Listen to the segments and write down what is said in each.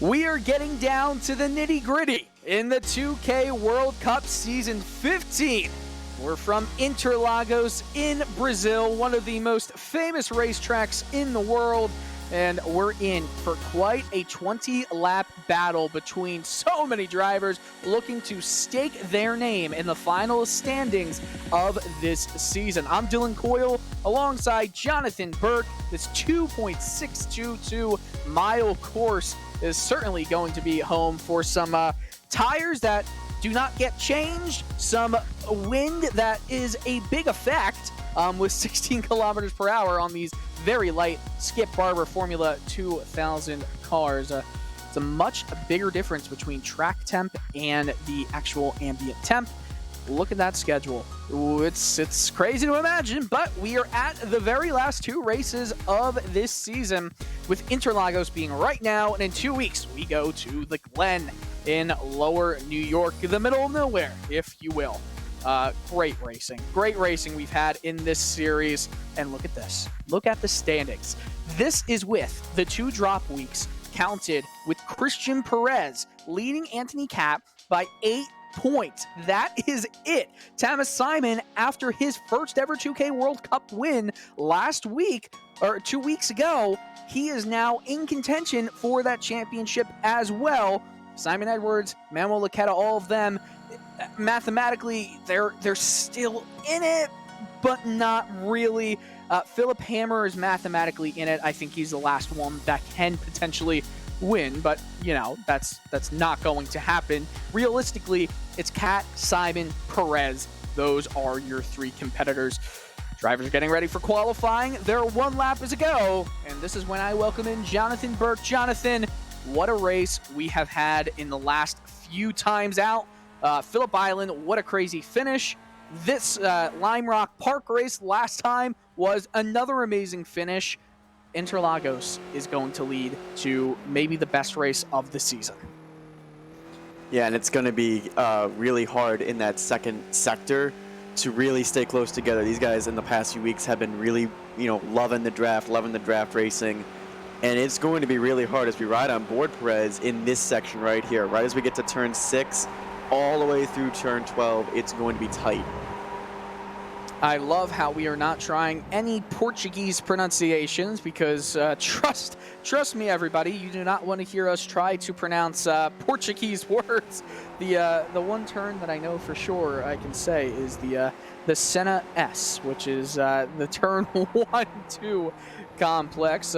We are getting down to the nitty-gritty in the 2K World Cup Season 15. We're from Interlagos in Brazil, one of the most famous racetracks in the world, and we're in for quite a 20-lap battle between so many drivers looking to stake their name in the final standings of this season. I'm Dylan Coyle alongside Jonathan Burke. This 2.622-mile course is certainly going to be home for some tires that do not get changed, some wind that is a big effect with 16 kilometers per hour on these very light Skip Barber Formula 2000 cars. It's a much bigger difference between track temp and the actual ambient temp. Look at that schedule. Ooh, it's crazy to imagine, but we are at the very last two races of this season, with Interlagos being right now, and in 2 weeks we go to the Glen in lower New York, the middle of nowhere, if you will. Great racing we've had in this series, and look at this. Look at the standings. This is with the two drop weeks counted, with Christian Perez leading Anthony Cap by 8 points. That is it. Thomas Simon, after his first ever 2K World Cup win last week, or 2 weeks ago, he is now in contention for that championship as well. Simon Edwards, Manuel Laqueta, all of them, mathematically, they're still in it, but not really. Philip Hammer is mathematically in it. I think he's the last one that can potentially win, but you know, that's not going to happen. Realistically, it's Cat, Simon, Perez. Those are your three competitors. Drivers are getting ready for qualifying. Their one lap is a go, and this is when I welcome in Jonathan Burke. Jonathan, what a race we have had in the last few times out. Phillip Island, what a crazy finish. This Lime Rock Park race last time was another amazing finish. Interlagos is going to lead to maybe the best race of the season. Yeah, and it's going to be really hard in that second sector to really stay close together. These guys in the past few weeks have been really, loving the draft racing. And it's going to be really hard as we ride on board Perez in this section right here. Right as we get to turn 6, all the way through turn 12, it's going to be tight. I love how we are not trying any Portuguese pronunciations because trust me, everybody, you do not want to hear us try to pronounce Portuguese words. The one turn that I know for sure I can say is the Senna S, which is the turn 1-2 complex.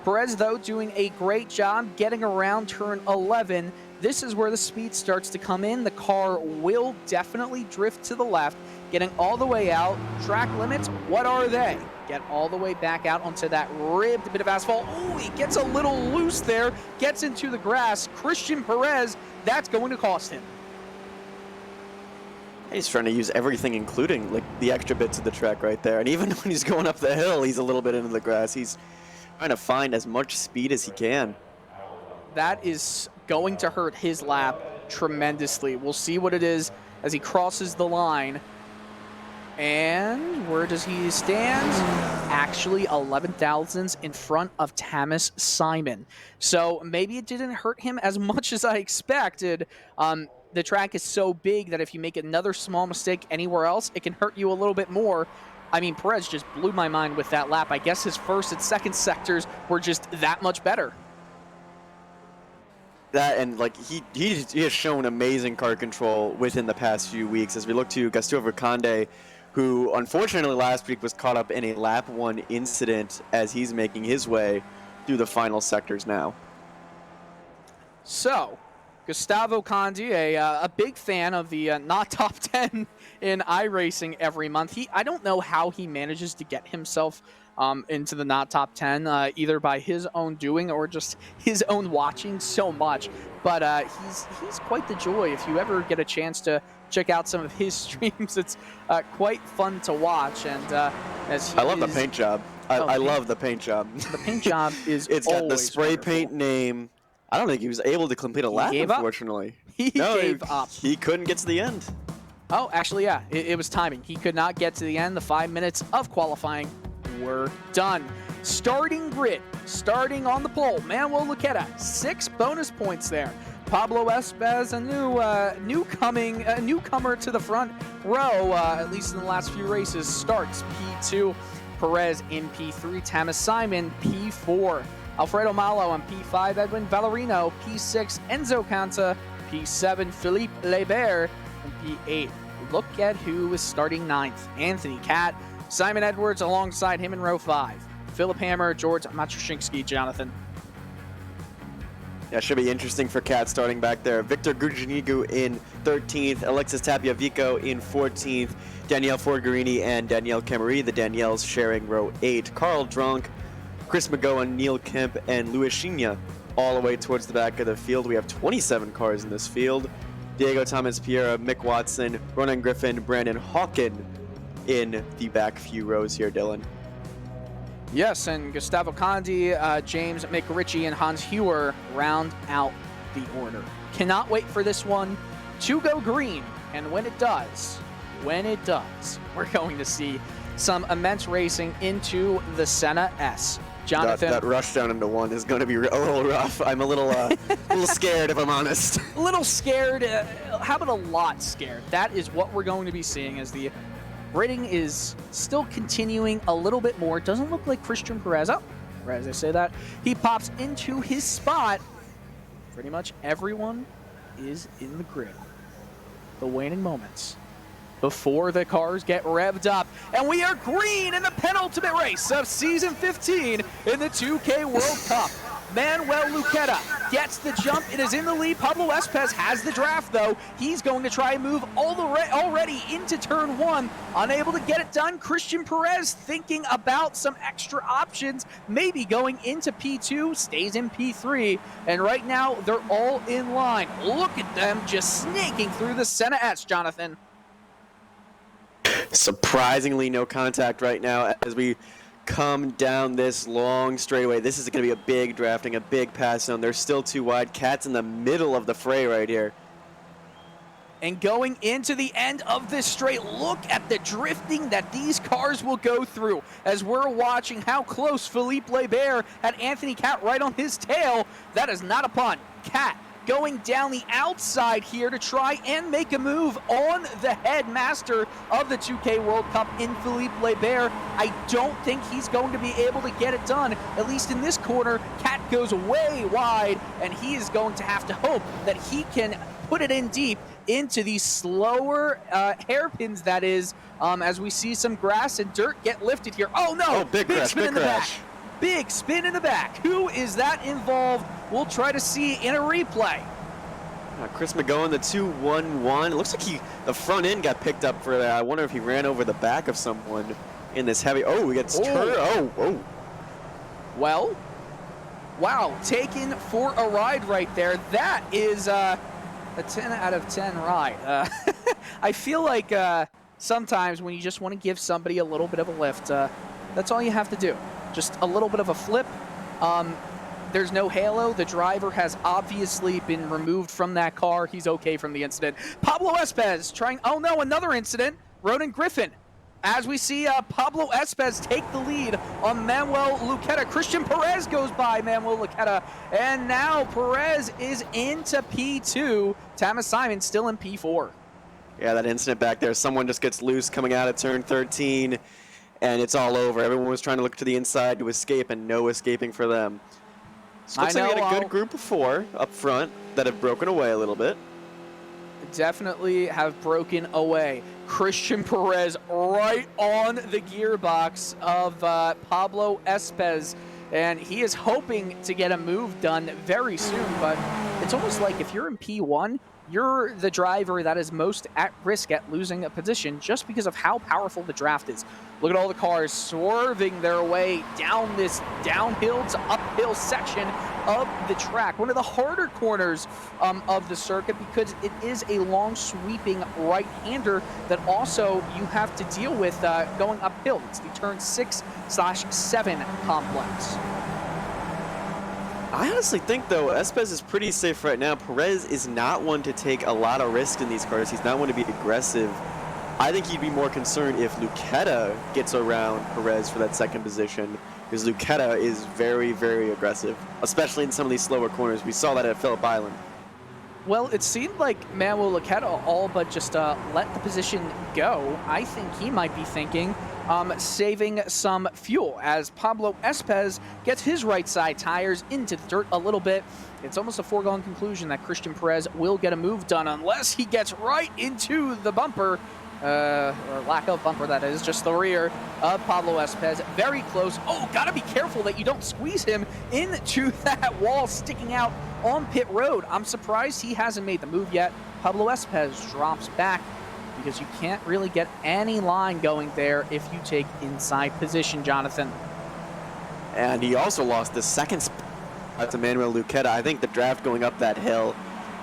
Perez, though, doing a great job getting around turn 11. This is where the speed starts to come in. The car will definitely drift to the left, getting all the way out. Track limits, what are they? Get all the way back out onto that ribbed bit of asphalt. Ooh, he gets a little loose there, gets into the grass. Christian Perez, that's going to cost him. He's trying to use everything, including like the extra bits of the track right there. And even when he's going up the hill, he's a little bit into the grass. He's trying to find as much speed as he can. That is going to hurt his lap tremendously. We'll see what it is as he crosses the line. And where does he stand? Actually, 11 thousandths in front of Thomas Simon. So maybe it didn't hurt him as much as I expected. The track is so big that if you make another small mistake anywhere else, it can hurt you a little bit more. I mean, Perez just blew my mind with that lap. I guess his first and second sectors were just that much better. That and like he has shown amazing car control within the past few weeks. As we look to Gustavo Conde, who unfortunately last week was caught up in a lap 1 incident as he's making his way through the final sectors now. So, Gustavo Conde, a big fan of the not top 10 in iRacing every month. I don't know how he manages to get himself into the not top 10, either by his own doing or just his own watching so much. But he's quite the joy. If you ever get a chance to check out some of his streams, it's quite fun to watch. And I love the paint job. I love the paint job. The paint job is it's got the spray wonderful. Paint name. I don't think he was able to complete a lap, unfortunately. He gave up. He couldn't get to the end. Oh, actually, yeah. It was timing. He could not get to the end. The 5 minutes of qualifying were done. starting grid, starting on the pole, Manuel Luqueta, 6 bonus points there. Pablo Espez, a newcomer to the front row, at least in the last few races, starts P2. Perez in P3, Thomas Simon P4, Alfredo Malo on P5, Edwin Valerino P6, Enzo Canta P7, Philippe Lebert on P8. Look at who is starting 9th. Anthony Cat, Simon Edwards alongside him in row 5. Philip Hammer, George Matroshinsky, Jonathan. Yeah, should be interesting for Cat starting back there. Victor Gujanigu in 13th, Alexis Tapiavico in 14th, Danielle Forgarini and Danielle Camari, the Danielles sharing row 8. Carl Drunk, Chris McGowan, Neil Kemp, and Louis Chinia all the way towards the back of the field. We have 27 cars in this field. Diego Thomas Piera, Mick Watson, Ronan Griffin, Brandon Hawken in the back few rows here, Dylan. Yes, and Gustavo Condi, James McRitchie, and Hans Hewer round out the order. Cannot wait for this one to go green. And when it does, we're going to see some immense racing into the Senna S. Jonathan. That rush down into 1 is going to be a little rough. I'm a little scared, if I'm honest. A little scared. How about a lot scared? That is what we're going to be seeing as the rating is still continuing a little bit more. Doesn't look like Christian Perez. Oh, as I say that, he pops into his spot. Pretty much everyone is in the grid. The waning moments before the cars get revved up. And we are green in the penultimate race of Season 15 in the 2K World Cup. Manuel Luqueta gets the jump. It is in the lead. Pablo Espez has the draft, though. He's going to try and move already into turn 1. Unable to get it done. Christian Perez thinking about some extra options, maybe going into P2, stays in P3. And right now, they're all in line. Look at them just snaking through the Senna S, Jonathan. Surprisingly no contact right now as we come down this long straightaway. This is going to be a big drafting, a big pass zone. They're still too wide. Cat's in the middle of the fray right here. And going into the end of this straight, look at the drifting that these cars will go through as we're watching how close Philippe Lebert had Anthony Cat right on his tail. That is not a pun. Cat going down the outside here to try and make a move on the headmaster of the 2K World Cup in Philippe Lebert. I don't think he's going to be able to get it done, at least in this corner. Cat goes way wide, and he is going to have to hope that he can put it in deep into these slower hairpins, that is, as we see some grass and dirt get lifted here. Oh no! Oh, big crash, spin big in the crash. back. Big spin in the back. Who is that involved? We'll try to see in a replay. Chris McGowan, the 2-1-1. It looks like the front end got picked up for that. I wonder if he ran over the back of someone in this heavy. Oh, we got oh. Well, wow, taken for a ride right there. That is a 10 out of 10 ride. I feel like sometimes when you just want to give somebody a little bit of a lift, that's all you have to do. Just a little bit of a flip. There's no halo. The driver has obviously been removed from that car. He's okay from the incident. Pablo Espez trying, oh no, another incident. Ronan Griffin. As we see Pablo Espez take the lead on Manuel Luqueta. Christian Perez goes by Manuel Luqueta. And now Perez is into P2. Thomas Simon still in P4. Yeah, that incident back there. Someone just gets loose coming out of turn 13. And it's all over. Everyone was trying to look to the inside to escape, and no escaping for them. So looks like we got a good group of 4 up front that have broken away a little bit. Definitely have broken away. Christian Perez right on the gearbox of Pablo Espez, and he is hoping to get a move done very soon, but it's almost like if you're in P1, you're the driver that is most at risk at losing a position just because of how powerful the draft is. Look at all the cars swerving their way down this downhill to uphill section of the track. One of the harder corners of the circuit because it is a long sweeping right-hander that also you have to deal with going uphill. It's the turn 6/7 complex. I honestly think, though, Espez is pretty safe right now. Perez is not one to take a lot of risk in these cars. He's not one to be aggressive. I think he'd be more concerned if Luqueta gets around Perez for that second position. because Lucetta is very, very aggressive, especially in some of these slower corners. We saw that at Phillip Island. Well, it seemed like Manuel Laqueta all but just let the position go. I think he might be thinking saving some fuel as Pablo Espez gets his right side tires into the dirt a little bit. It's almost a foregone conclusion that Christian Perez will get a move done unless he gets right into the bumper, or lack of bumper that is, just the rear of Pablo Espez. Very close. Oh, gotta be careful that you don't squeeze him into that wall sticking out on pit road. I'm surprised he hasn't made the move yet. Pablo Espez drops back because you can't really get any line going there if you take inside position, Jonathan. And he also lost the second spot to Manuel Lucetta. I think the draft going up that hill,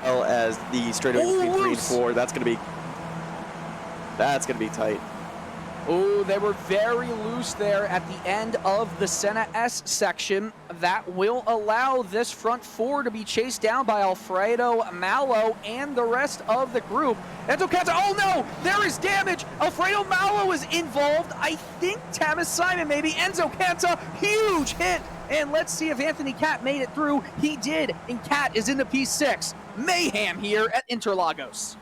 as the straightaway between 3 and 4, that's gonna be tight. Oh, they were very loose there at the end of the Senna S section. That will allow this front four to be chased down by Alfredo Malo and the rest of the group. Enzo Canza, oh no, there is damage. Alfredo Malo is involved. I think Thomas Simon, maybe. Enzo Canza, huge hit. And let's see if Anthony Cat made it through. He did, and Cat is in the P6. Mayhem here at Interlagos.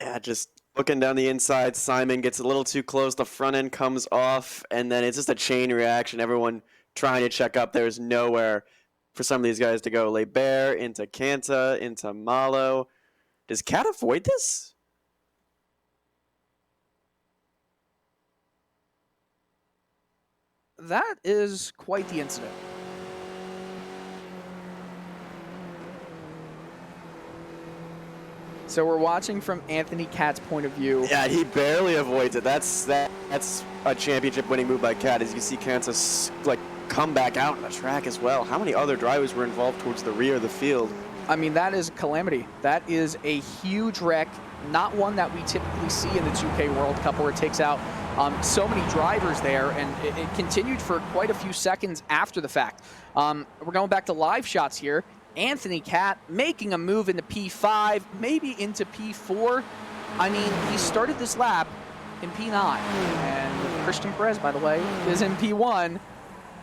Yeah, just looking down the inside, Simon gets a little too close, the front end comes off, and then it's just a chain reaction, everyone trying to check up. There's nowhere for some of these guys to go. Leber into Canta, into Malo. Does Cat avoid this? That is quite the incident. So we're watching from Anthony Cat's point of view. Yeah, he barely avoids it. That's a championship-winning move by Cat. As you see, Kansas come back out on the track as well. How many other drivers were involved towards the rear of the field? I mean, that is a calamity. That is a huge wreck, not one that we typically see in the 2K World Cup, where it takes out so many drivers there, and it continued for quite a few seconds after the fact. We're going back to live shots here. Anthony Cat making a move into P5, maybe into P4. I mean, he started this lap in P9. And Christian Perez, by the way, is in P1.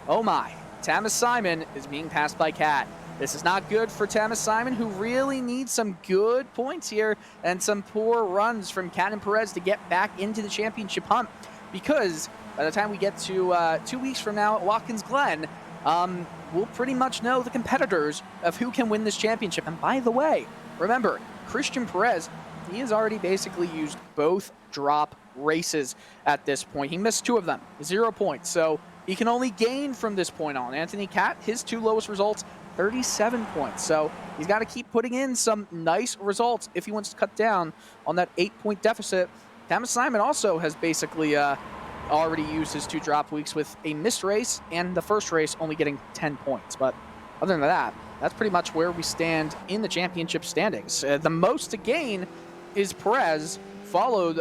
Oh my. Thomas Simon is being passed by Cat. This is not good for Thomas Simon, who really needs some good points here and some poor runs from Cat and Perez to get back into the championship hunt. Because by the time we get to 2 weeks from now at Watkins Glen, we'll pretty much know the competitors of who can win this championship. And by the way, remember, Christian Perez, he has already basically used both drop races at this point. He missed 2 of them, 0 points. So he can only gain from this point on. Anthony Cat, his 2 lowest results, 37 points. So he's got to keep putting in some nice results if he wants to cut down on that 8-point deficit. Thomas Simon also has basically already used his 2 drop weeks with a missed race and the first race only getting 10 points. But other than that, that's pretty much where we stand in the championship standings. The most to gain is Perez, followed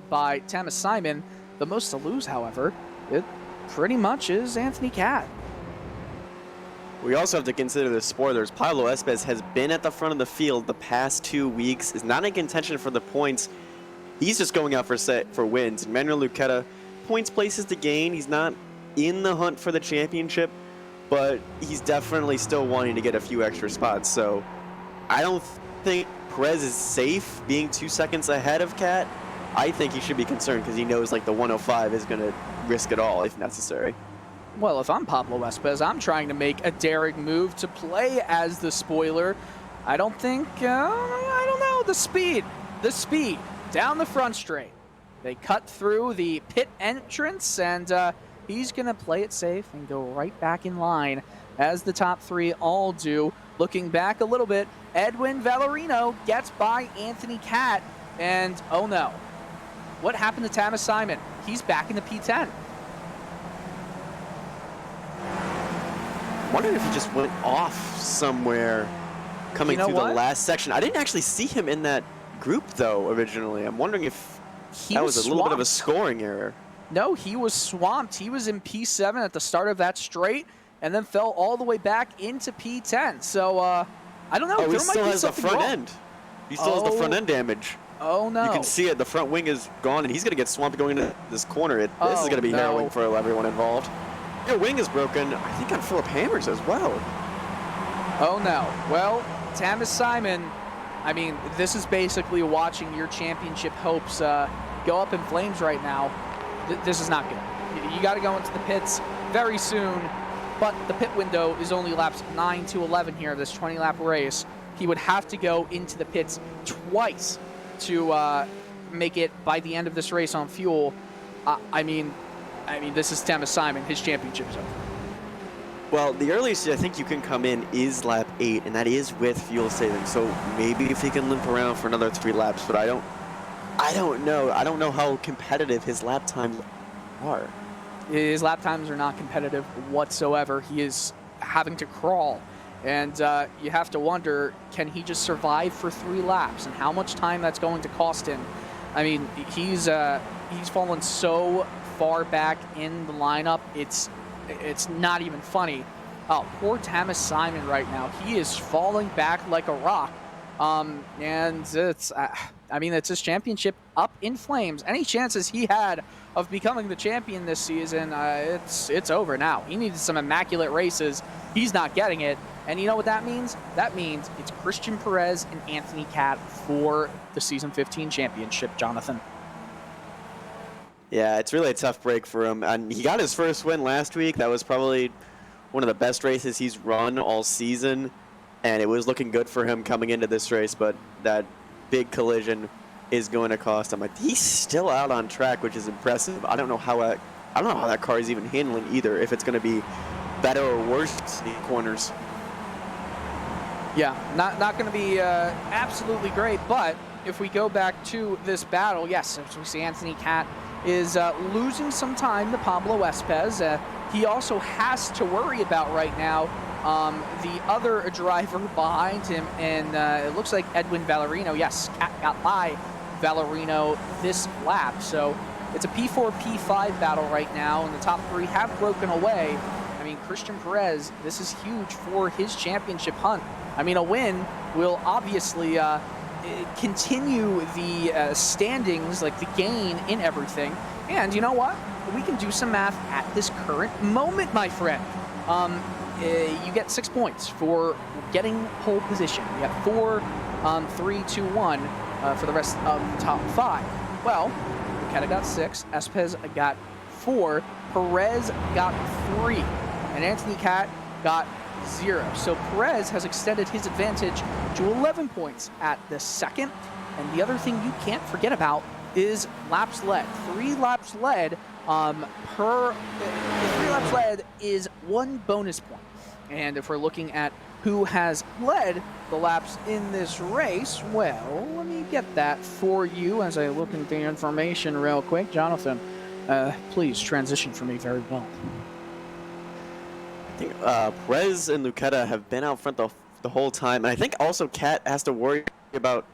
by Thomas Simon. The most to lose, however, it pretty much is Anthony Cat. We also have to consider the spoilers. Pablo Espez has been at the front of the field the past 2 weeks, is not in contention for the points. He's just going out for wins. Manuel Lucetta, points, places to gain. He's not in the hunt for the championship, but he's definitely still wanting to get a few extra spots. So I don't think Perez is safe being 2 seconds ahead of Cat. I think he should be concerned because he knows the 105 is going to risk it all if necessary. Well, if I'm Pablo Espez, I'm trying to make a daring move to play as the spoiler. I don't think, I don't know, the speed down the front straight. They cut through the pit entrance, and he's going to play it safe and go right back in line, as the top 3 all do. Looking back a little bit, Edwin Valerino gets by Anthony Cat, and oh no. What happened to Thomas Simon? He's back in the P10. I'm wondering if he just went off somewhere coming through the last section. I didn't actually see him in that group, though, originally. I'm wondering if that was a little bit of a scoring error. No, he was swamped. He was in P7 at the start of that straight and then fell all the way back into P10. So, I don't know. Oh, he still has the front end. He still has the front end damage. Oh, no. You can see it. The front wing is gone, and he's going to get swamped going into this corner. This is Oh, going to be no. harrowing for everyone involved. Your wing is broken, I think, on Philip Hammers as well. Oh, no. Well, Thomas Simon, I mean, this is basically watching your championship hopes go up in flames right now. This is not good. You got to go into the pits very soon, but the pit window is only laps 9 to 11 here of this 20-lap race. He would have to go into the pits twice to make it by the end of this race on fuel. I mean, this is Thomas Simon. His championship's over. Well, the earliest I think you can come in is lap 8, and that is with fuel saving. So maybe if he can limp around for another 3 laps, but I don't know. I don't know how competitive his lap times are. His lap times are not competitive whatsoever. He is having to crawl. And you have to wonder, can he just survive for 3 laps, and how much time that's going to cost him? I mean, he's fallen so far back in the lineup, it's not even funny. Oh, poor Thomas Simon right now. He is falling back like a rock. And it's, I mean, it's his championship up in flames. Any chances he had of becoming the champion this season, it's over now. He needed some immaculate races. He's not getting it. And you know what that means? That means it's Christian Perez and Anthony Cat for the Season 15 championship, Jonathan. Yeah, it's really a tough break for him. And he got his first win last week. That was probably one of the best races he's run all season. And it was looking good for him coming into this race, but that big collision is going to cost him. He's still out on track, which is impressive. I don't know how that car is even handling either, if it's going to be better or worse in the corners. Yeah, not going to be absolutely great, but if we go back to this battle, yes, as we see Anthony Cat is losing some time to Pablo Espez. He also has to worry about right now the other driver behind him, and it looks like Edwin Valerino. Yes, Cat got by Valerino this lap, so it's a P4, P5 battle right now, and the top 3 have broken away. I mean, Christian Perez, this is huge for his championship hunt. I mean, a win will obviously continue the standings, like the gain in everything. And you know what? We can do some math at this current moment, my friend. You get 6 points for getting pole position. You got 4, 3, 2, 1 for the rest of the top 5. Well, Buchetta got 6, Espez got 4, Perez got 3, and Anthony Cat got 0. So Perez has extended his advantage to 11 points at the second. And the other thing you can't forget about is laps led. 3 laps led 3 laps led is 1 bonus point. And if we're looking at who has led the laps in this race, well, let me get that for you as I look into the information real quick. Jonathan, please transition for me very well. I think Perez and Buchetta have been out front the whole time. And I think also Cat has to worry about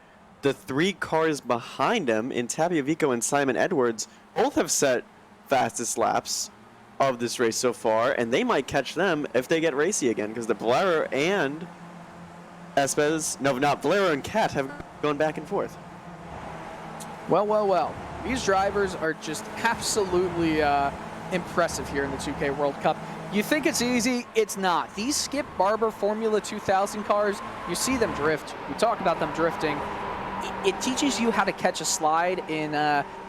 the 3 cars behind him in Tapia Vico and Simon Edwards. Both have set fastest laps of this race so far, and they might catch them if they get racy again, because the Valero and Valero and Cat have gone back and forth. Well. These drivers are just absolutely impressive here in the 2K World Cup. You think it's easy? It's not. These Skip Barber Formula 2000 cars, you see them drift. We talk about them drifting. It teaches you how to catch a slide in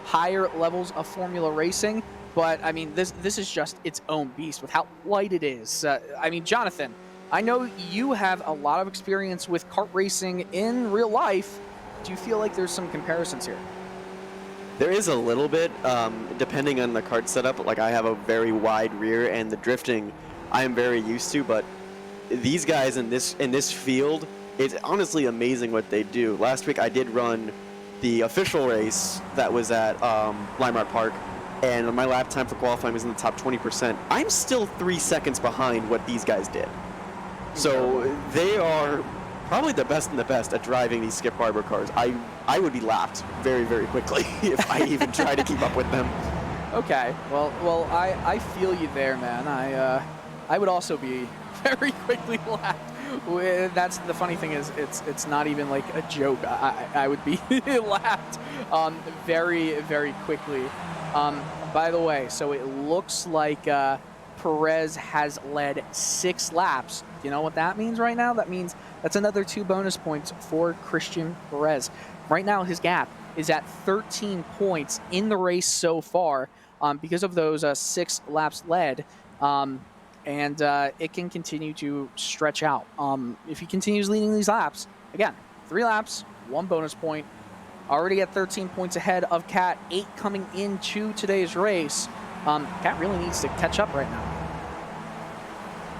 higher levels of Formula racing. But, I mean, this is just its own beast with how light it is. I mean, Jonathan, I know you have a lot of experience with kart racing in real life. Do you feel like there's some comparisons here? There is a little bit, depending on the kart setup. Like, I have a very wide rear, and the drifting I am very used to. But these guys in this field, it's honestly amazing what they do. Last week I did run the official race that was at Limart Park, and my lap time for qualifying was in the top 20%. I'm still 3 seconds behind what these guys did. So they are probably the best in the best at driving these Skip Barber cars. I would be lapped very, very quickly if I even try to keep up with them. Okay, well, I feel you there, man. I would also be very quickly lapped That's the funny thing is it's not even like a joke. I would be laughed very, very quickly. By the way, so it looks like Perez has led 6 laps. Do you know what that means right now? That means that's another 2 bonus points for Christian Perez. Right now, his gap is at 13 points in the race so far because of those 6 laps led. And it can continue to stretch out. If he continues leading these laps, again, 3 laps, 1 bonus point, already at 13 points ahead of Cat, 8 coming into today's race. Cat really needs to catch up right now.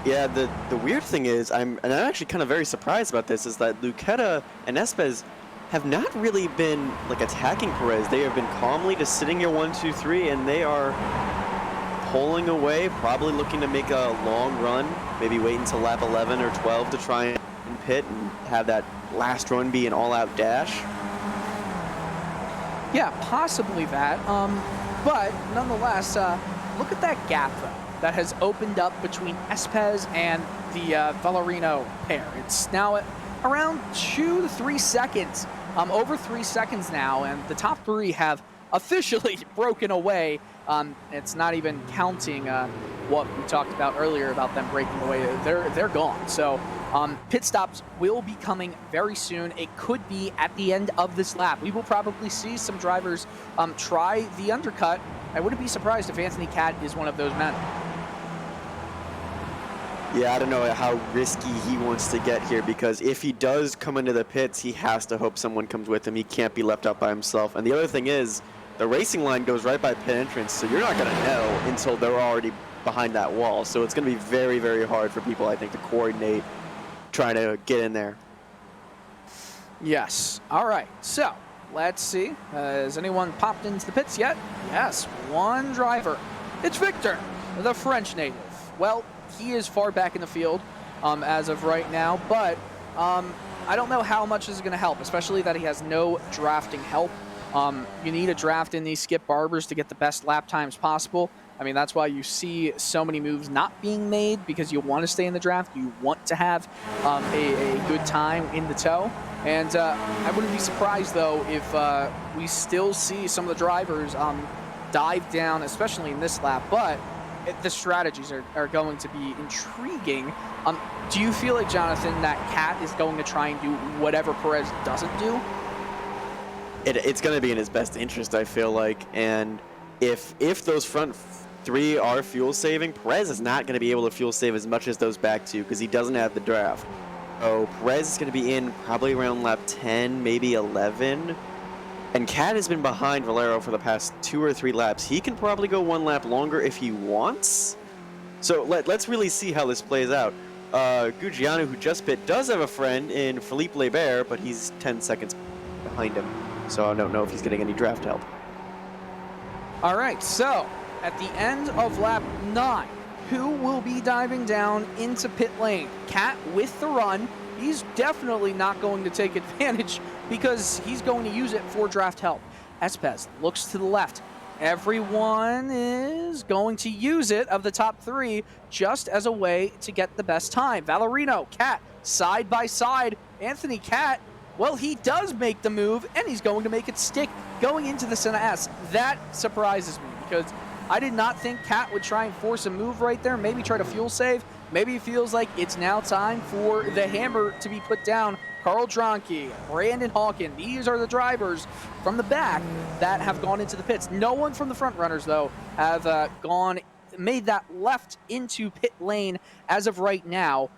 Yeah, the weird thing is, I'm actually kind of very surprised about this, is that Lucchetta and Espes have not really been like attacking Perez. They have been calmly just sitting here 1, 2, 3, and they are pulling away, probably looking to make a long run, maybe wait until lap 11 or 12 to try and pit and have that last run be an all-out dash. Yeah, possibly that. But nonetheless, look at that gap though that has opened up between Espes and the Valerino pair. It's now at around 2 to 3 seconds, over 3 seconds now, and the top 3 have officially broken away. It's not even counting what we talked about earlier about them breaking away. They're gone. So pit stops will be coming very soon. It could be at the end of this lap. We will probably see some drivers try the undercut. I wouldn't be surprised if Anthony Cat is one of those men. Yeah, I don't know how risky he wants to get here, because if he does come into the pits, he has to hope someone comes with him. He can't be left out by himself. And the other thing is, the racing line goes right by pit entrance, so you're not going to know until they're already behind that wall. So it's going to be very, very hard for people, I think, to coordinate trying to get in there. Yes. All right. So let's see. Has anyone popped into the pits yet? Yes. One driver. It's Victor, the French native. Well, he is far back in the field as of right now, but I don't know how much this is going to help, especially that he has no drafting help. You need a draft in these skip barbers to get the best lap times possible. I mean, that's why you see so many moves not being made, because you want to stay in the draft. You want to have a good time in the tow. And I wouldn't be surprised, though, if we still see some of the drivers dive down, especially in this lap. But the strategies are going to be intriguing. Do you feel like, Jonathan, that Cat is going to try and do whatever Perez doesn't do? It's going to be in his best interest, I feel like. And if those front 3 are fuel saving, Perez is not going to be able to fuel save as much as those back 2, because he doesn't have the draft. So Perez is going to be in probably around lap 10, maybe 11. And Cat has been behind Valero for the past 2 or 3 laps. He can probably go 1 lap longer if he wants. So let's really see how this plays out. Gugiano, who just pit, does have a friend in Philippe Lebert, but he's 10 seconds behind him. So I don't know if he's getting any draft help. All right, so at the end of lap 9, who will be diving down into pit lane? Cat with the run. He's definitely not going to take advantage because he's going to use it for draft help. Espes looks to the left. Everyone is going to use it of the top 3 just as a way to get the best time. Valerino, Cat, side by side. Anthony Cat, well, he does make the move, and he's going to make it stick going into the Senna S. That surprises me, because I did not think Cat would try and force a move right there, maybe try to fuel save. Maybe it feels like it's now time for the hammer to be put down. Carl Dronke, Brandon Hawken, these are the drivers from the back that have gone into the pits. No one from the front runners, though, have made that left into pit lane as of right now.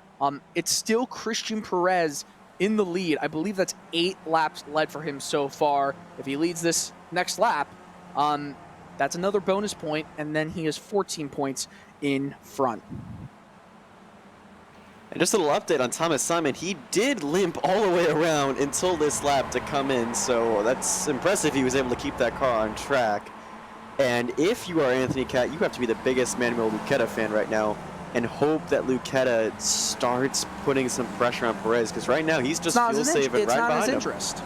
It's still Christian Perez in the lead. I believe that's 8 laps led for him so far. If he leads this next lap, that's another bonus point, and then he has 14 points in front. And just a little update on Thomas Simon. He did limp all the way around until this lap to come in, so that's impressive he was able to keep that car on track. And if you are Anthony Cat, you have to be the biggest Manuel Lucchetta fan right now and hope that Lucchetta starts putting some pressure on Perez, because right now he's just fuel saving right behind him. It's not his interest.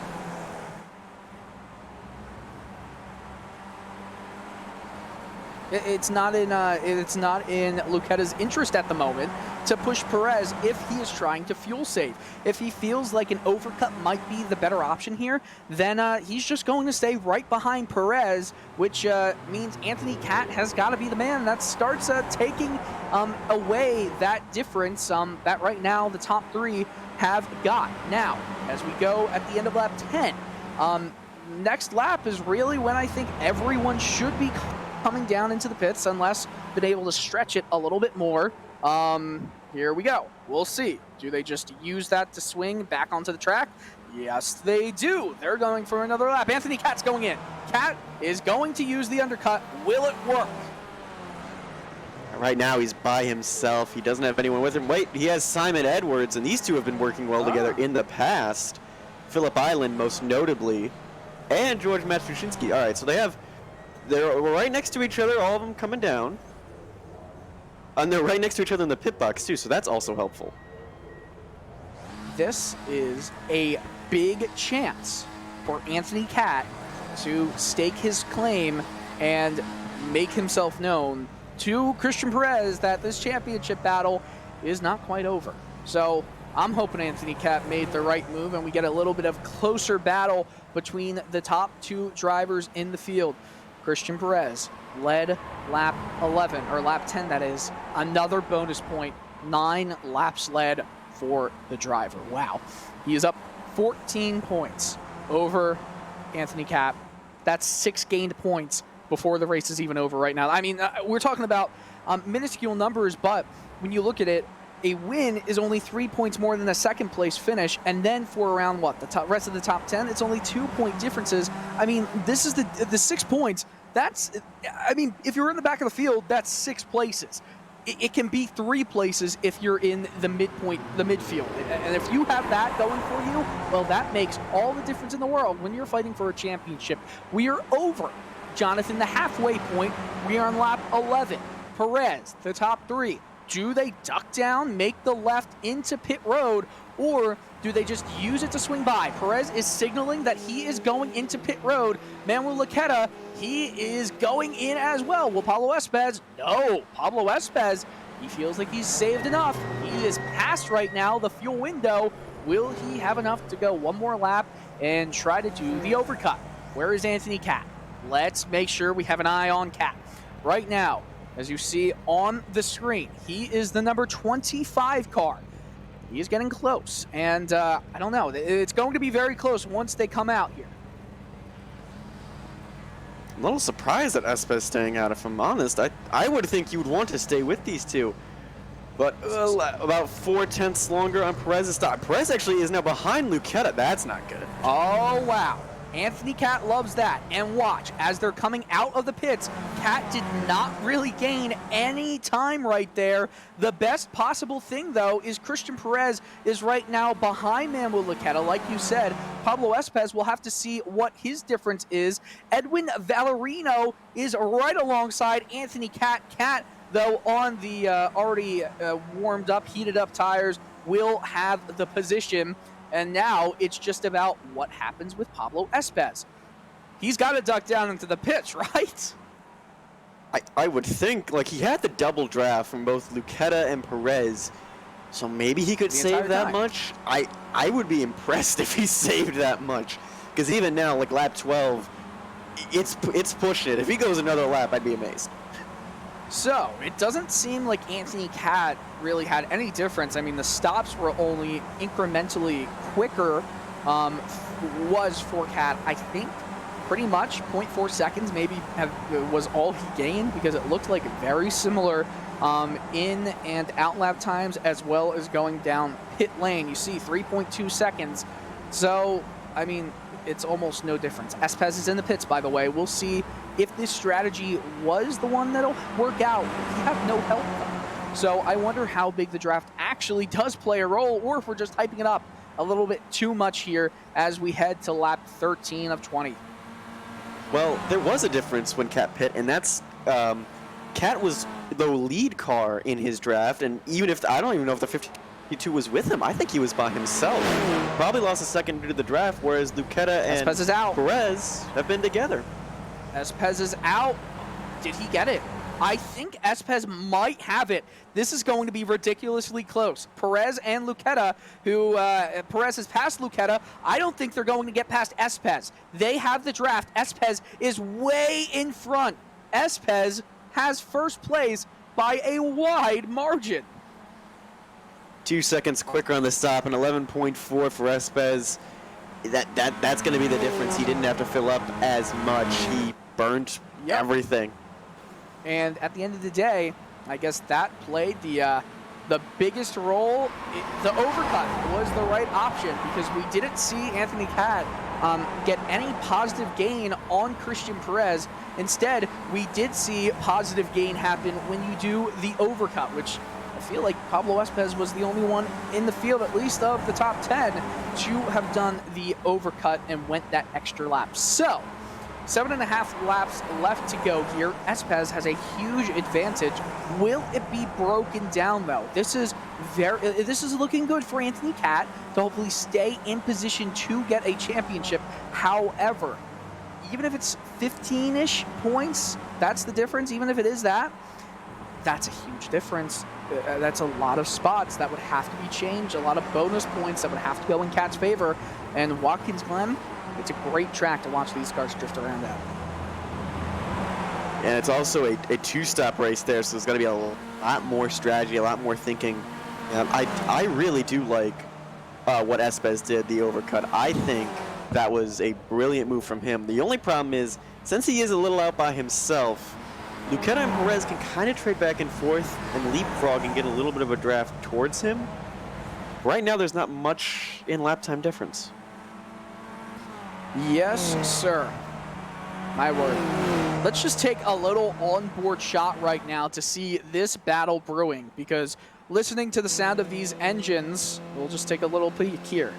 It's not in Luquetta's interest at the moment to push Perez if he is trying to fuel save. If he feels like an overcut might be the better option here, then he's just going to stay right behind Perez, which means Anthony Cat has got to be the man that starts taking away that difference that right now the top three have got. Now, as we go at the end of lap 10, next lap is really when I think everyone should be coming down into the pits unless been able to stretch it a little bit more. Here we go. We'll see. Do they just use that to swing back onto the track? Yes, they do. They're going for another lap. Anthony Cat's going in. Cat is going to use the undercut. Will it work? Right now he's by himself. He doesn't have anyone with him. Wait, he has Simon Edwards, and these two have been working well together in the past. Phillip Island, most notably, and George Matushinsky. All right, so they're right next to each other, all of them coming down. And they're right next to each other in the pit box, too, so that's also helpful. This is a big chance for Anthony Cat to stake his claim and make himself known to Christian Perez that this championship battle is not quite over. So I'm hoping Anthony Cat made the right move and we get a little bit of closer battle between the top two drivers in the field. Christian Perez led lap 11, or lap 10 that is, another bonus point, 9 laps led for the driver. Wow. He is up 14 points over Anthony Cat. That's 6 gained points before the race is even over right now. I mean, we're talking about minuscule numbers, but when you look at it, a win is only 3 points more than a second place finish, and then for around the rest of the top 10, it's only 2-point differences. I mean, this is the 6 points. That's, I mean, if you're in the back of the field, that's 6 places. It can be 3 places if you're in the midfield. And if you have that going for you, well, that makes all the difference in the world when you're fighting for a championship. We are over, Jonathan, the halfway point. We are on lap 11. Perez, the top 3. Do they duck down, make the left into pit road, or do they just use it to swing by? Perez is signaling that he is going into pit road. Manuel Luquetta, he is going in as well. Will Pablo Espez? No. Pablo Espez, he feels like he's saved enough. He is past right now the fuel window. Will he have enough to go one more lap and try to do the overcut? Where is Anthony Cat? Let's make sure we have an eye on Cat. Right now, as you see on the screen, he is the number 25 car. He is getting close, and I don't know. It's going to be very close once they come out here. I'm a little surprised that Espez staying out, if I'm honest. I would think you would want to stay with these two. But about 4/10 longer on Perez's stop. Perez actually is now behind Luquetta. That's not good. Oh, wow. Anthony Cat loves that. And watch, as they're coming out of the pits, Cat did not really gain any time right there. The best possible thing, though, is Christian Perez is right now behind Manuel Luquetta. Like you said, Pablo Espez will have to see what his difference is. Edwin Valerino is right alongside Anthony Cat. Cat, though, on the already warmed up, heated up tires, will have the position. And now it's just about what happens with Pablo Espez. He's got to duck down into the pits, right? I would think, like, he had the double draft from both Luquetta and Perez, so maybe he could save that much. I would be impressed if he saved that much, because even now, like lap 12, it's pushing it. If he goes another lap, I'd be amazed. So, it doesn't seem like Anthony Cat really had any difference. I mean, the stops were only incrementally quicker, was for Cat, I think, pretty much 0.4 seconds maybe was all he gained, because it looked like very similar in and out lap times, as well as going down pit lane. You see 3.2 seconds. So, I mean, it's almost no difference. Espez is in the pits, by the way. We'll see if this strategy was the one that'll work out. We have no help, though. So I wonder how big the draft actually does play a role, or if we're just hyping it up a little bit too much here as we head to lap 13 of 20. Well, there was a difference when Cat pit, and that's Cat was the lead car in his draft, and even if I don't even know if the 52 was with him, I think he was by himself. Probably lost a second due to the draft, whereas Luquetta and Espez is out. Perez have been together. Espez is out. Did he get it? I think Espez might have it. This is going to be ridiculously close. Perez and Lucchetta, who Perez has passed Lucchetta. I don't think they're going to get past Espez. They have the draft. Espez is way in front. Espez has first place by a wide margin. 2 seconds quicker on the stop, and 11.4 for Espez. That's going to be the difference. He didn't have to fill up as much. He burnt everything. And at the end of the day, I guess that played the biggest role. The overcut was the right option because we didn't see Anthony Cat get any positive gain on Christian Perez. Instead, we did see positive gain happen when you do the overcut, which I feel like Pablo Espez was the only one in the field, at least of the top 10, to have done the overcut and went that extra lap. So, 7.5 laps left to go here. Espez has a huge advantage. Will it be broken down though? This is looking good for Anthony Cat to hopefully stay in position to get a championship. However, even if it's 15-ish points, that's the difference. Even if it is that, that's a huge difference. That's a lot of spots that would have to be changed, a lot of bonus points that would have to go in Cat's favor. And Watkins Glen, it's a great track to watch these cars drift around at. And it's also a two-stop race there, so there's going to be a lot more strategy, a lot more thinking. I really do like what Espez did, the overcut. I think that was a brilliant move from him. The only problem is, since he is a little out by himself, Lucchetta and Perez can kind of trade back and forth and leapfrog and get a little bit of a draft towards him. Right now, there's not much in lap time difference. Yes, sir. My word. Let's just take a little onboard shot right now to see this battle brewing, because listening to the sound of these engines, we'll just take a little peek here.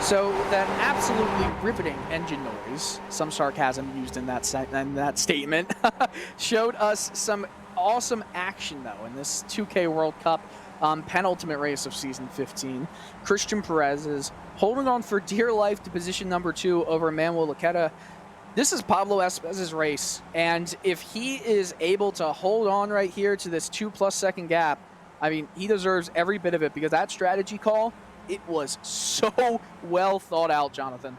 So that absolutely riveting engine noise, some sarcasm used in that statement, showed us some awesome action though in this 2K World Cup penultimate race of season 15. Christian Perez is holding on for dear life to position number 2 over Manuel Lucchetta. This is Pablo Espez's race, and if he is able to hold on right here to this 2+ second gap, I mean, he deserves every bit of it, because that strategy call, it was so well thought out, Jonathan.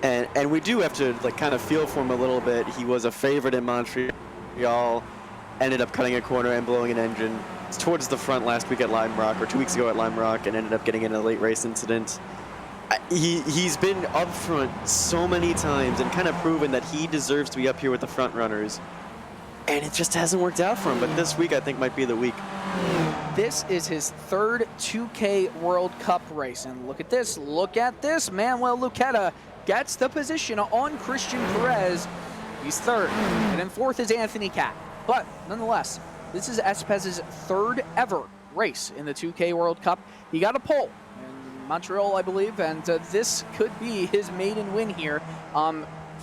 And we do have to kind of feel for him a little bit. He was a favorite in Montreal, ended up cutting a corner and blowing an engine. It's towards the front last week at Lime Rock, or 2 weeks ago at Lime Rock, and ended up getting in a late race incident. He's been up front so many times and kind of proven that he deserves to be up here with the front runners. And it just hasn't worked out for him, but this week I think might be the week. This is his third 2K World Cup race, and look at this, Manuel Lucchetta gets the position on Christian Perez. He's third, and then fourth is Anthony Cat. But nonetheless, this is Espez's third ever race in the 2K World Cup. He got a pole in Montreal, I believe, and this could be his maiden win here.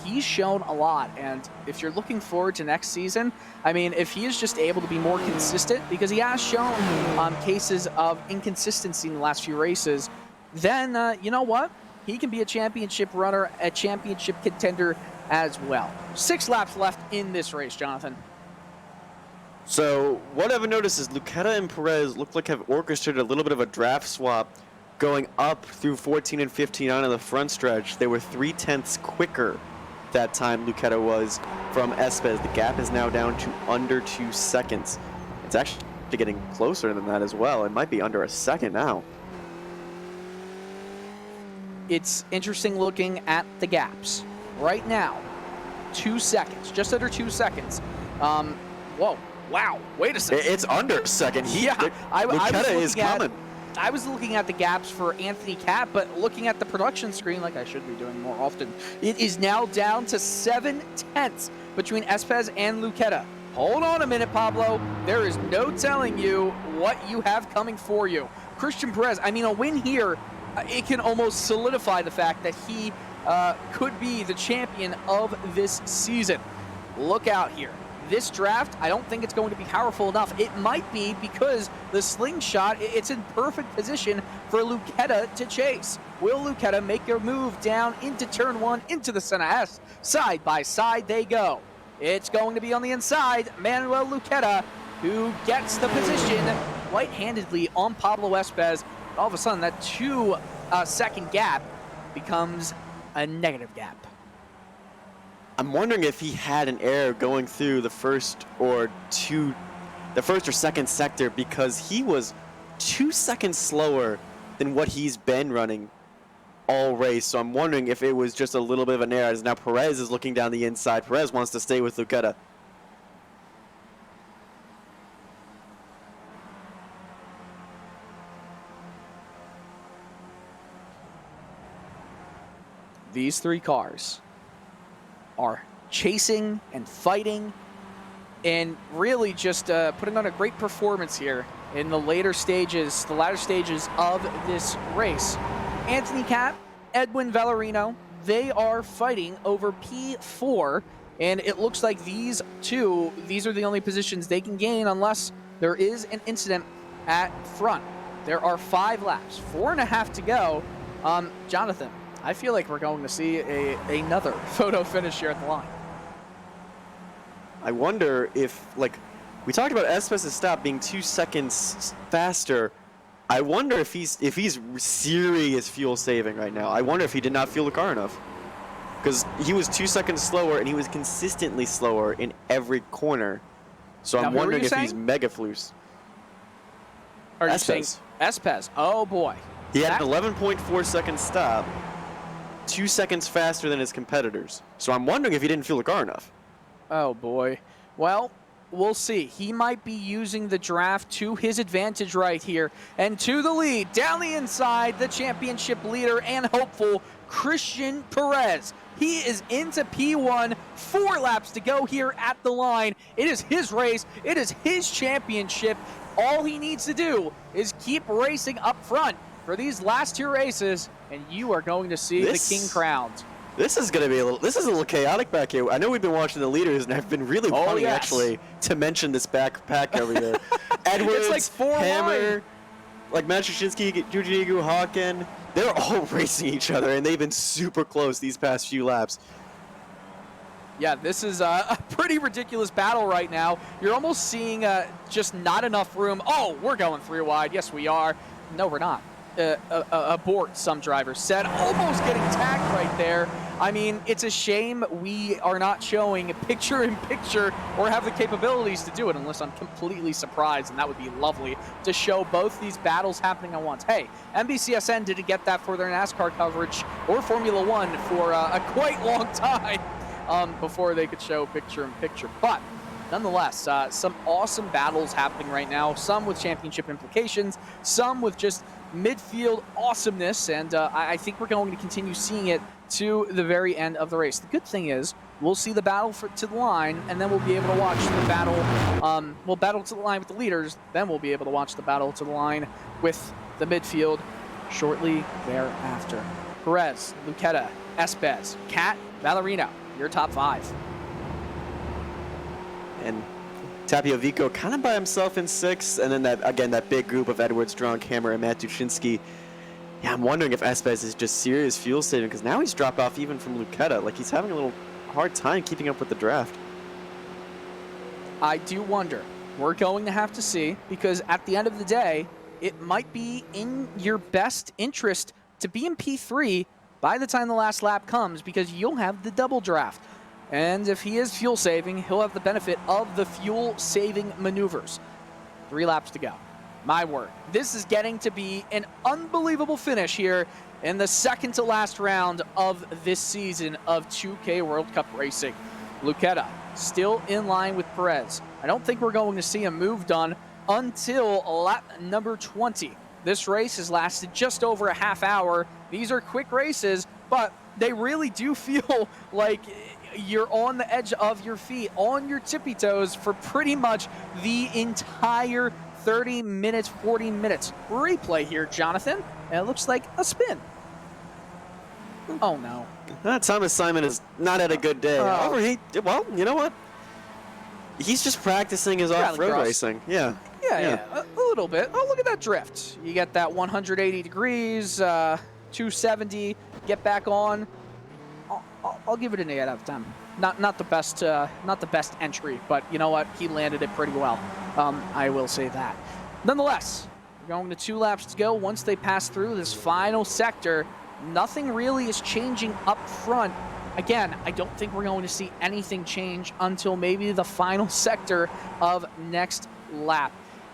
He's shown a lot, and if you're looking forward to next season, I mean, if he is just able to be more consistent, because he has shown cases of inconsistency in the last few races, then you know what? He can be a championship runner, a championship contender as well. 6 laps left in this race, Jonathan. So what I've noticed is Lucchetta and Perez look like have orchestrated a little bit of a draft swap going up through 14 and 15 onto the front stretch. They were 0.3 quicker that time, Lucchetta was, from Espez. The gap is now down to under 2 seconds. It's actually getting closer than that as well. It might be under a second now. It's interesting looking at the gaps. Right now, 2 seconds, just under 2 seconds. Whoa, wow, wait a second. It's under a second. Lucchetta is coming. I was looking at the gaps for Anthony Cat, but looking at the production screen, like I should be doing more often, it is now down to 0.7 between Espez and Lucchetta. Hold on a minute, Pablo. There is no telling you what you have coming for you. Christian Perez, I mean, a win here it can almost solidify the fact that he could be the champion of this season. Look out here. This draft, I don't think it's going to be powerful enough. It might be because the slingshot, it's in perfect position for Lucetta to chase. Will Lucetta make a move down into turn 1, into the center S? Side by side they go. It's going to be on the inside. Manuel Lucetta, who gets the position white-handedly on Pablo Espez. All of a sudden, that 2-second gap becomes a negative gap. I'm wondering if he had an error going through the first or second sector, because he was 2 seconds slower than what he's been running all race. So I'm wondering if it was just a little bit of an error, as now Perez is looking down the inside. Perez wants to stay with Lucetta. These 3 cars are chasing and fighting and really just putting on a great performance here in the latter stages of this race. Anthony Cap, Edwin Valerino, they are fighting over P4, and it looks like these are the only positions they can gain unless there is an incident at front. There are 5 laps, 4.5 to go. Jonathan, I feel like we're going to see another photo finish here at the line. I wonder if, like, we talked about Espez's stop being 2 seconds faster. I wonder if he's serious fuel saving right now. I wonder if he did not fuel the car enough, because he was 2 seconds slower and he was consistently slower in every corner. So I'm wondering if he's mega fluce. Are you saying Espez? Oh boy. He had an 11.4 second stop, 2 seconds faster than his competitors. So I'm wondering if he didn't fuel the car enough. Oh boy. Well, we'll see. He might be using the draft to his advantage right here. And to the lead, down the inside, the championship leader and hopeful, Christian Perez. He is into P1, 4 laps to go here at the line. It is his race. It is his championship. All he needs to do is keep racing up front for these last 2 races, and you are going to see the king crowned. This is going to be a little chaotic back here. I know we've been watching the leaders, and I've been really wanting actually to mention this backpack over here. Edwards, it's like 4 Hammer, wide. like Matushinsky, Jujinigu, Hawken, they're all racing each other, and they've been super close these past few laps. Yeah, this is a pretty ridiculous battle right now. You're almost seeing just not enough room. Oh, we're going 3 wide. Yes, we are. No, we're not. Abort, some drivers said. Almost getting tagged right there. I mean, it's a shame we are not showing picture-in-picture or have the capabilities to do it, unless I'm completely surprised, and that would be lovely to show both these battles happening at once. Hey, NBCSN didn't get that for their NASCAR coverage or Formula One for a quite long time before they could show picture-in-picture. But nonetheless, some awesome battles happening right now, some with championship implications, some with just midfield awesomeness, and I think we're going to continue seeing it to the very end of the race. The good thing is we'll see the battle to the line, and then we'll be able to watch the battle. We'll battle to the line with the leaders, then we'll be able to watch the battle to the line with the midfield shortly thereafter. Perez, Lucetta, Espez, Cat, Valerino, your top 5. And Tapio Vico kind of by himself in 6th, and then that big group of Edwards, Drunk, Hammer, and Matushinsky. Yeah, I'm wondering if Espez is just serious fuel saving, because now he's dropped off even from Lucetta. Like, he's having a little hard time keeping up with the draft. I do wonder. We're going to have to see, because at the end of the day, it might be in your best interest to be in P3 by the time the last lap comes, because you'll have the double draft. And if he is fuel saving, he'll have the benefit of the fuel saving maneuvers. 3 laps to go. My word, this is getting to be an unbelievable finish here in the second to last round of this season of 2K World Cup Racing. Lucetta still in line with Perez. I don't think we're going to see a move done until lap number 20. This race has lasted just over a half hour. These are quick races, but they really do feel like you're on the edge of your feet, on your tippy toes for pretty much the entire 30 minutes, 40 minutes. Replay here, Jonathan. And it looks like a spin. Oh, no. Thomas Simon is not had a good day. However, well, you know what? He's just practicing his off-road racing. Yeah. Yeah, a little bit. Oh, look at that drift. You get that 180 degrees, 270, get back on. I'll give it an 8 out of 10. Not the best entry, but you know what? He landed it pretty well. I will say that. Nonetheless, we're going to 2 laps to go. Once they pass through this final sector, nothing really is changing up front. Again, I don't think we're going to see anything change until maybe the final sector of next lap.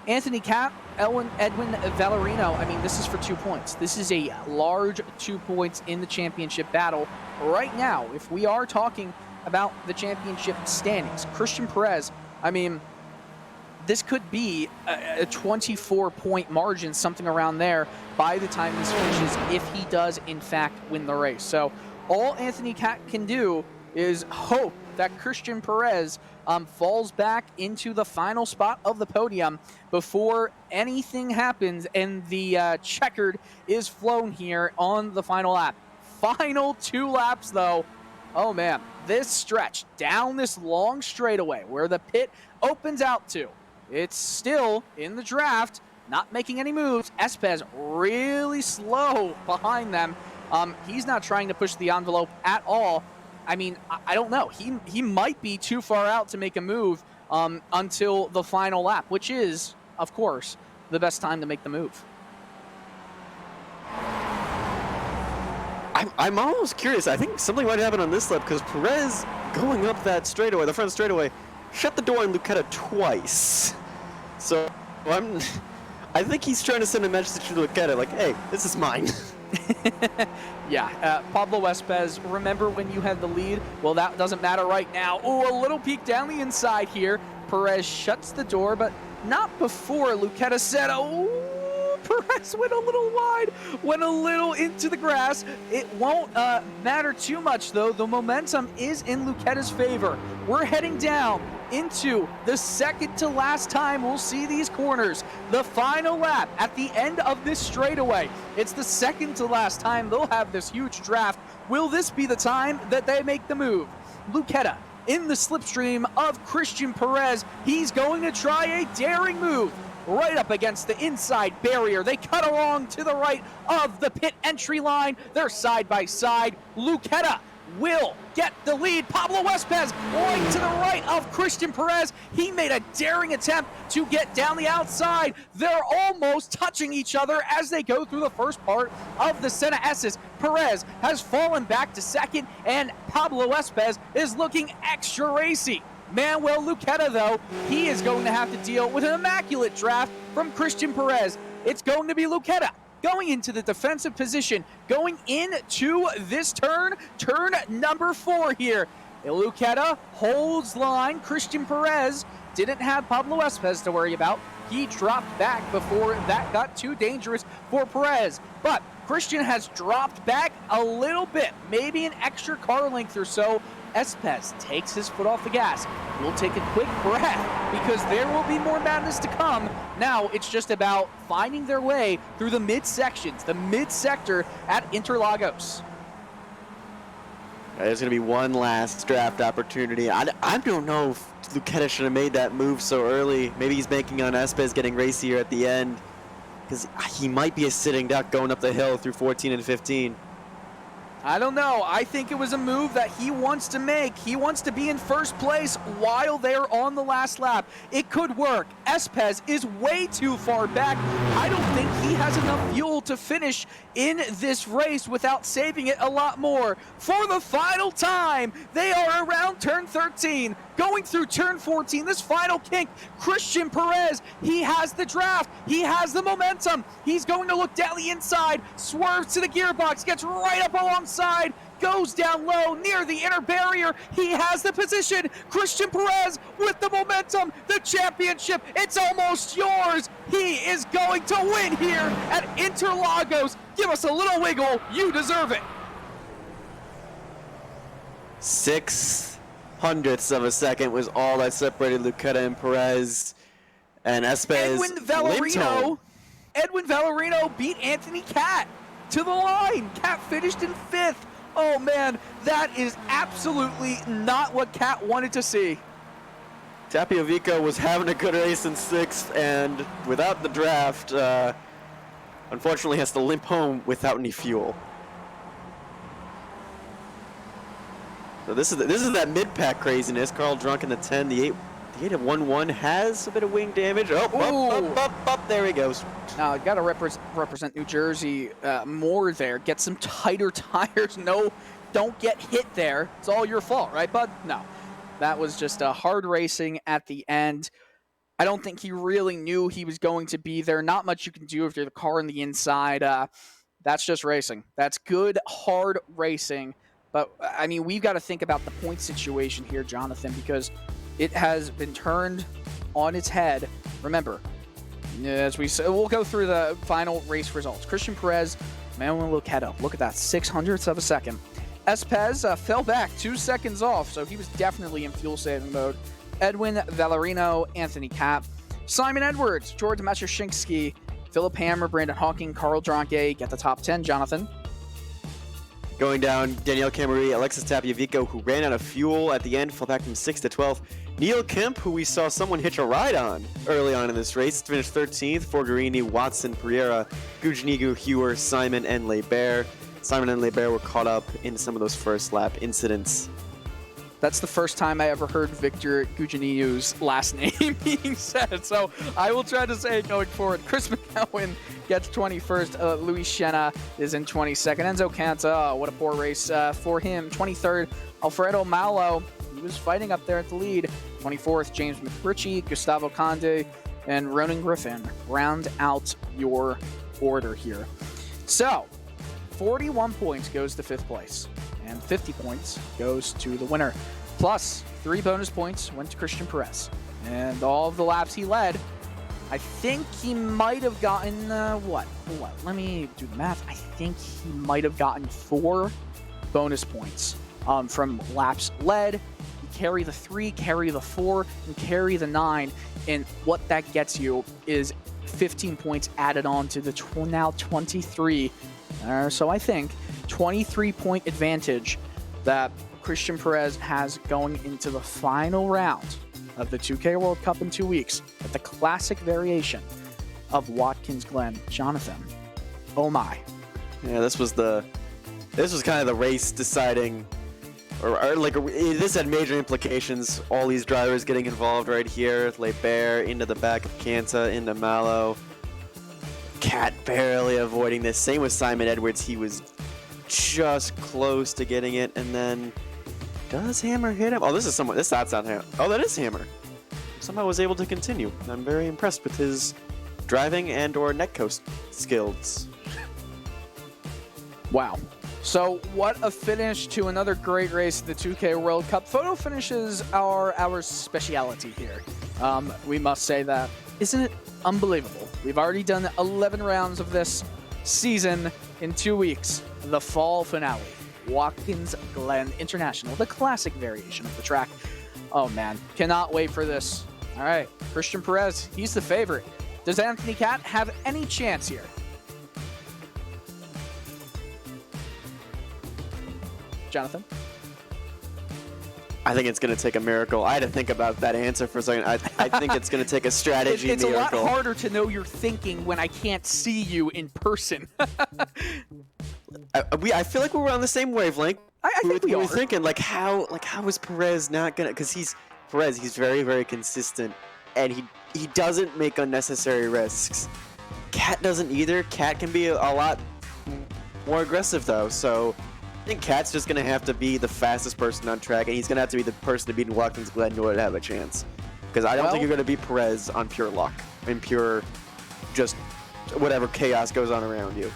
Anthony Cap, Edwin Valerino, I mean, this is for 2 points. This is a large 2 points in the championship battle. Right now, if we are talking about the championship standings, Christian Perez, I mean, this could be a 24-point margin, something around there, by the time this finishes, if he does, in fact, win the race. So all Anthony Cat can do is hope that Christian Perez falls back into the final spot of the podium before anything happens and the checkered is flown here on the final lap. Final 2 laps, though. Oh, man. This stretch down this long straightaway where the pit opens out to, it's still in the draft, not making any moves. Espez really slow behind them. He's not trying to push the envelope at all. I mean, I don't know. He might be too far out to make a move until the final lap, which is, of course, the best time to make the move. I'm almost curious. I think something might happen on this lap because Perez going up that straightaway, the front straightaway, shut the door on Lucetta twice. So I think he's trying to send a message to Lucetta like, hey, this is mine. Yeah, Pablo Espez, remember when you had the lead? Well, that doesn't matter right now. Oh, a little peek down the inside here. Perez shuts the door, but not before Lucetta said, oh, Perez went a little wide, went a little into the grass. It won't matter too much, though. The momentum is in Lucetta's favor. We're heading down into the second to last time we'll see these corners. The final lap at the end of this straightaway. It's the second to last time they'll have this huge draft. Will this be the time that they make the move? Lucetta in the slipstream of Christian Perez. He's going to try a daring move right up against the inside barrier. They cut along to the right of the pit entry line. They're side by side. Lucetta will get the lead. Pablo Espez right to the right of Christian Perez. He made a daring attempt to get down the outside. They're almost touching each other as they go through the first part of the Senna S's. Perez has fallen back to second, and Pablo Espez is looking extra racy. Manuel Lucetta, though, he is going to have to deal with an immaculate draft from Christian Perez. It's going to be Lucetta going into the defensive position, going into this turn number 4 here. Lucetta holds line. Christian Perez didn't have Pablo Espez to worry about. He dropped back before that got too dangerous for Perez. But Christian has dropped back a little bit, maybe an extra car length or so. Espez takes his foot off the gas. We'll take a quick breath because there will be more madness to come. Now it's just about finding their way through the mid-sections, the mid-sector at Interlagos. There's going to be one last draft opportunity. I don't know if Lucetta should have made that move so early. Maybe he's banking on Espez getting racier at the end because he might be a sitting duck going up the hill through 14 and 15. I don't know. I think it was a move that he wants to make. He wants to be in first place while they're on the last lap. It could work. Espez is way too far back. I don't think he has enough fuel to finish in this race without saving it a lot more. For the final time, they are around turn 13. Going through turn 14, this final kink, Christian Perez, he has the draft. He has the momentum. He's going to look down the inside, swerves to the gearbox, gets right up alongside, goes down low near the inner barrier. He has the position. Christian Perez with the momentum, the championship, it's almost yours. He is going to win here at Interlagos. Give us a little wiggle. You deserve it. 6/100ths of a second was all that separated Lucetta and Perez. And Espez Edwin Valerino beat Anthony Cat to the line. Cat finished in 5th. Oh man, that is absolutely not what Cat wanted to see. Tapiovico was having a good race in 6th, and without the draft, unfortunately has to limp home without any fuel. So this is that mid-pack craziness. Carl Drunk in the 10, the 8 at 1-1 has a bit of wing damage. Oh, up, there he goes. Now, got to represent New Jersey more there. Get some tighter tires. No, don't get hit there. It's all your fault, right, bud? No. That was just hard racing at the end. I don't think he really knew he was going to be there. Not much you can do if you're the car on the inside. That's just racing. That's good, hard racing. But, I mean, we've got to think about the point situation here, Jonathan, because it has been turned on its head. Remember, as we said, we'll go through the final race results. Christian Perez, Manuel Lochetto, look at that, 600ths of a second. Espez fell back 2 seconds off, so he was definitely in fuel-saving mode. Edwin Valerino, Anthony Cat, Simon Edwards, George Matushinsky, Philip Hammer, Brandon Hawking, Carl Dronke get the top 10. Jonathan? Going down, Danielle Cameri, Alexis Tapiovico, who ran out of fuel at the end, fell back from 6th to 12th. Neil Kemp, who we saw someone hitch a ride on early on in this race, finished 13th. Forgarini, Watson, Pereira, Gujnigu, Hewer, Simon, and Lebert. Simon and Lebert were caught up in some of those first lap incidents. That's the first time I ever heard Victor Gujinigu's last name being said, so I will try to say it going forward. Chris McGowan gets 21st. Luis Senna is in 22nd. Enzo Canta, what a poor race for him. 23rd, Alfredo Malo. He was fighting up there at the lead. 24th, James McRitchie, Gustavo Conde, and Ronan Griffin round out your order here. So, 41 points goes to 5th place, and 50 points goes to the winner. Plus, 3 bonus points went to Christian Perez. And all of the laps he led, I think he might have gotten, what? Let me do the math. I think he might have gotten 4 bonus points from laps led. You carry the 3, carry the 4, and carry the 9. And what that gets you is 15 points added on to the now 23. So I think 23-point advantage that Christian Perez has going into the final round of the 2K World Cup in 2 weeks at the classic variation of Watkins Glen. Jonathan, oh my. Yeah, this was kind of the race deciding, this had major implications. All these drivers getting involved right here. Lebert into the back of Canta, into Malo. Cat barely avoiding this. Same with Simon Edwards. He was just close to getting it, and then does Hammer hit him? Oh, that's not Hammer. Oh, that is Hammer. Somehow was able to continue. I'm very impressed with his driving and or netcoast skills. Wow. So what a finish to another great race at the 2K World Cup. Photo finishes are our speciality here. We must say that. Isn't it unbelievable? We've already done 11 rounds of this season in 2 weeks. The fall finale, Watkins Glen International, the classic variation of the track. Oh man, cannot wait for this. All right, Christian Perez, he's the favorite. Does Anthony Cat have any chance here? Jonathan? I think it's going to take a miracle. I had to think about that answer for a second. I think it's going to take a strategy it's miracle. It's a lot harder to know you're thinking when I can't see you in person. I feel like we were on the same wavelength. I think we were are. thinking how is Perez not gonna? Because he's very, very consistent, and he doesn't make unnecessary risks. Cat doesn't either. Cat can be a lot more aggressive though. So I think Cat's just gonna have to be the fastest person on track, and he's gonna have to be the person to beat Watkins Glen in order to have a chance. Because I don't think you're gonna beat Perez on pure luck and pure just whatever chaos goes on around you.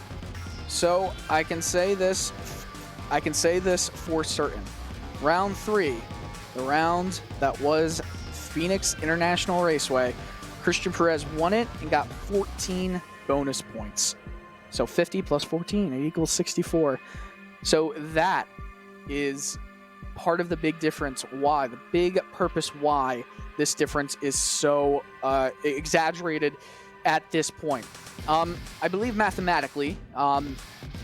So I can say this for certain. Round 3, the round that was Phoenix International Raceway, Christian Perez won it and got 14 bonus points. So 50 plus 14, it equals 64. So that is part of the big difference why, the big purpose why this difference is so exaggerated at this point. I believe mathematically,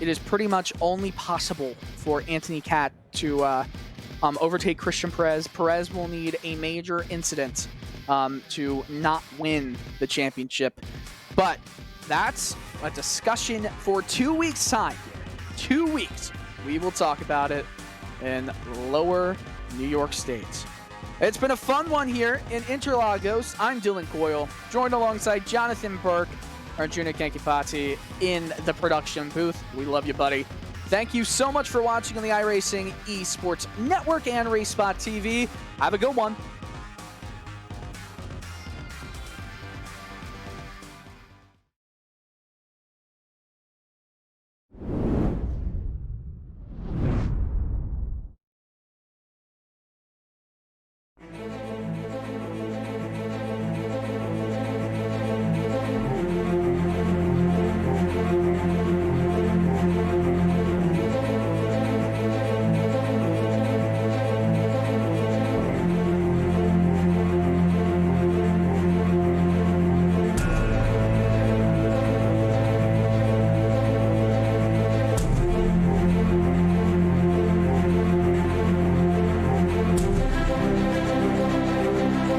it is pretty much only possible for Anthony Cat to overtake Christian Perez. Perez will need a major incident to not win the championship. But that's a discussion for 2 weeks' time. 2 weeks. We will talk about it in lower New York State. It's been a fun one here in Interlagos. I'm Dylan Coyle, joined alongside Jonathan Burke, Arjuna Kankipati in the production booth. We love you, buddy. Thank you so much for watching on the iRacing Esports Network and RaceSpot TV. Have a good one.